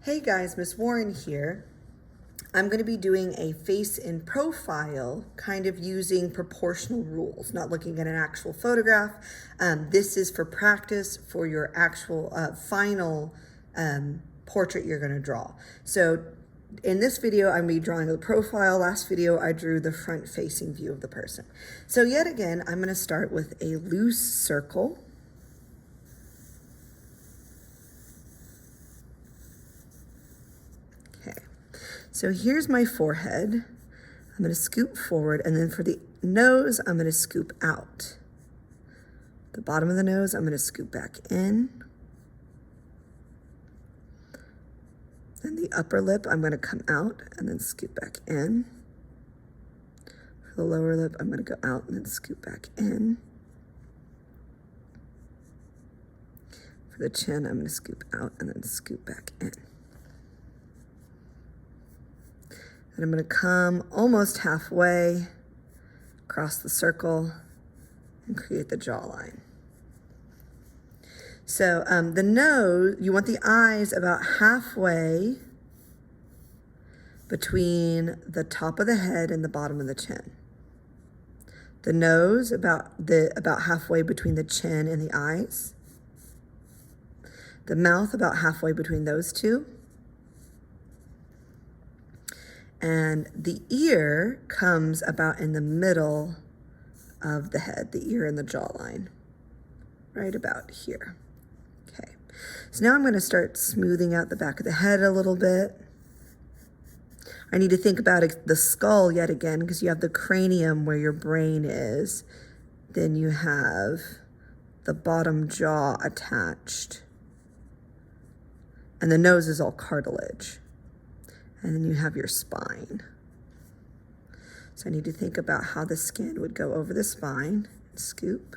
Hey guys, Miss Warren here. I'm going to be doing a face in profile, kind of using proportional rules, not looking at an actual photograph. This is for practice for your actual final portrait you're going to draw. So in this video, I'm going to be drawing the profile. Last video, I drew the front facing view of the person. So yet again, I'm going to start with a loose circle. So here's my forehead. I'm going to scoop forward, and then for the nose, I'm going to scoop out. The bottom of the nose, I'm going to scoop back in. And the upper lip, I'm going to come out and then scoop back in. For the lower lip, I'm going to go out and then scoop back in. For the chin, I'm going to scoop out and then scoop back in. And I'm going to come almost halfway across the circle and create the jawline. So the nose, you want the eyes about halfway between the top of the head and the bottom of the chin. The nose about halfway between the chin and the eyes. The mouth about halfway between those two. And the ear comes about in the middle of the head, the ear and the jawline, right about here. Okay, so now I'm going to start smoothing out the back of the head a little bit. I need to think about the skull yet again, because you have the cranium where your brain is. Then you have the bottom jaw attached. And the nose is all cartilage. And then you have your spine. So I need to think about how the skin would go over the spine. Scoop.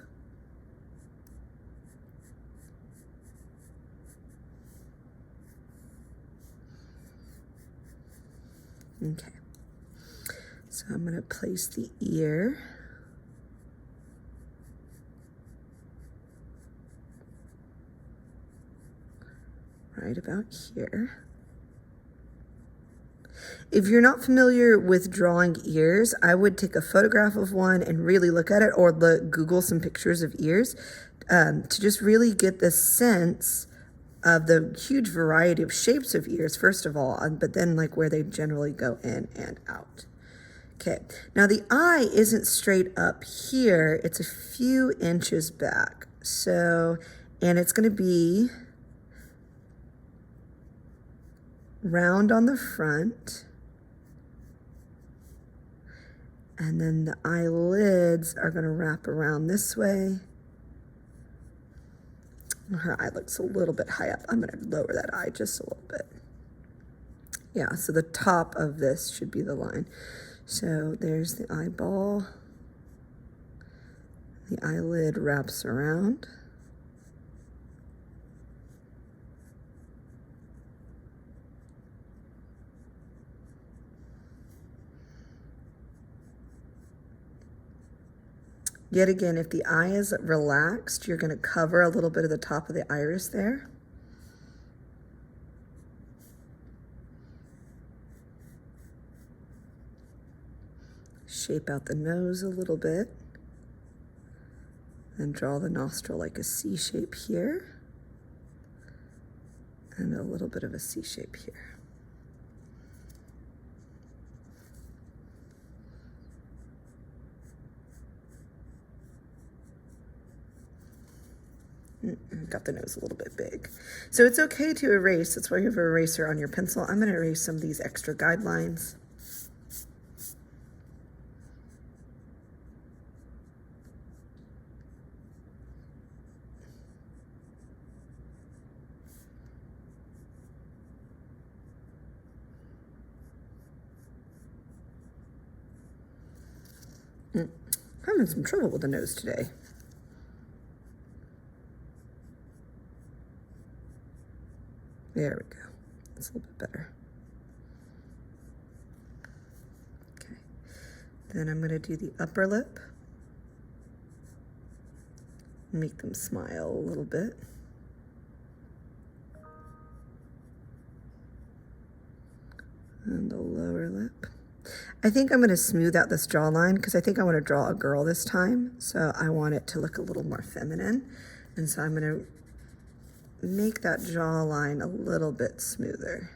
Okay. So I'm going to place the ear. Right about here. If you're not familiar with drawing ears, I would take a photograph of one and really look at it, or Google some pictures of ears to just really get the sense of the huge variety of shapes of ears, first of all, but then like where they generally go in and out. Okay, now the eye isn't straight up here, it's a few inches back. So, and it's going to be round on the front. And then the eyelids are going to wrap around this way. Her eye looks a little bit high up. I'm going to lower that eye just a little bit. Yeah, so the top of this should be the line. So there's the eyeball. The eyelid wraps around. Yet again, if the eye is relaxed, you're going to cover a little bit of the top of the iris there. Shape out the nose a little bit. And draw the nostril like a C shape here. And a little bit of a C shape here. Got the nose a little bit big. So it's okay to erase. That's why you have an eraser on your pencil. I'm going to erase some of these extra guidelines. I'm having some trouble with the nose today. There we go. That's a little bit better. Okay. Then I'm going to do the upper lip. Make them smile a little bit. And the lower lip. I think I'm going to smooth out this jawline because I think I want to draw a girl this time. So I want it to look a little more feminine. And so I'm going to make that jawline a little bit smoother.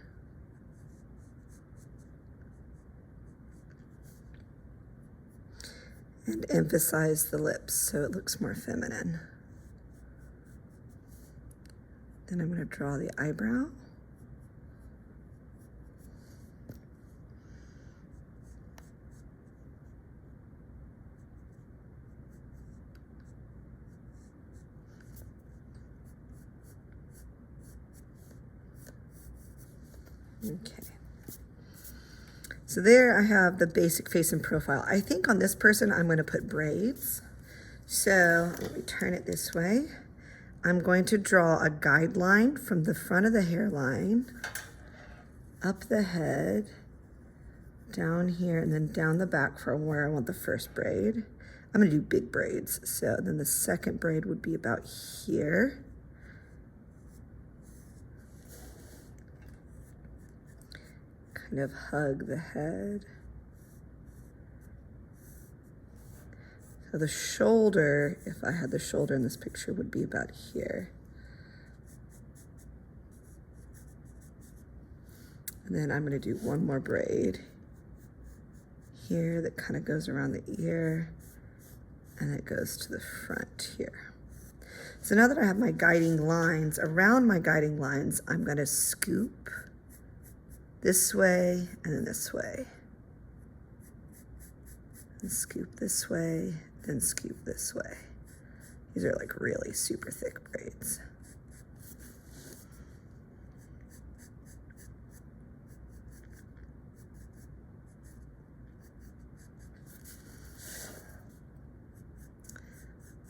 And emphasize the lips so it looks more feminine. Then I'm going to draw the eyebrow. Okay. So there I have the basic face and profile. I think on this person I'm going to put braids. So let me turn it this way. I'm going to draw a guideline from the front of the hairline, up the head, down here, and then down the back from where I want the first braid. I'm going to do big braids. So then the second braid would be about here. Kind of hug the head. So the shoulder, if I had the shoulder in this picture, would be about here. And then I'm going to do one more braid here that kind of goes around the ear and it goes to the front here. So now that I have my guiding lines, around my guiding lines, I'm going to scoop this way and then this way. And scoop this way, then scoop this way. These are like really super thick braids.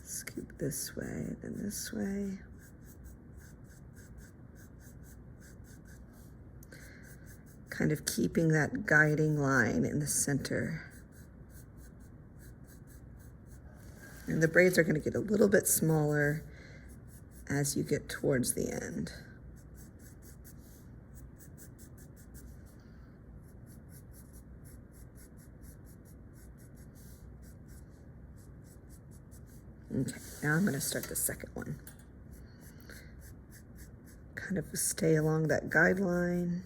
Scoop this way, then this way. Kind of keeping that guiding line in the center. And the braids are going to get a little bit smaller as you get towards the end. Okay, now I'm going to start the second one. Kind of stay along that guideline.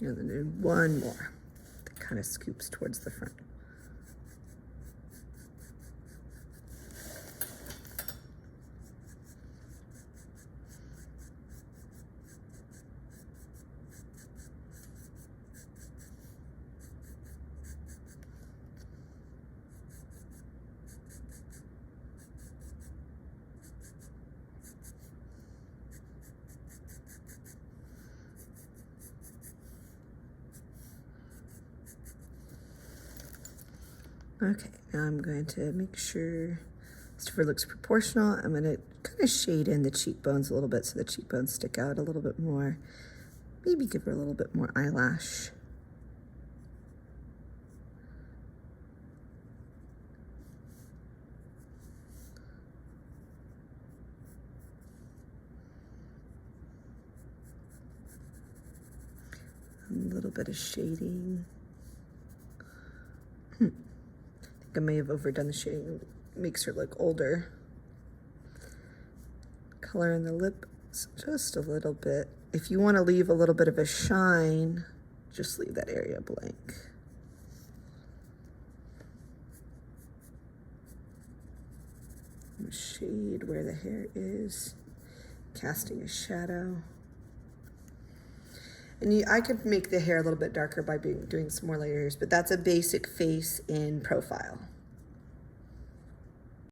And then do one more that kind of scoops towards the front. Okay, now I'm going to make sure Christopher looks proportional. I'm going to kind of shade in the cheekbones a little bit so the cheekbones stick out a little bit more. Maybe give her a little bit more eyelash. A little bit of shading. I may have overdone the shading. It makes her look older. Color in the lips just a little bit. If you want to leave a little bit of a shine, just leave that area blank. Shade where the hair is, casting a shadow. And I could make the hair a little bit darker by doing some more layers, but that's a basic face in profile.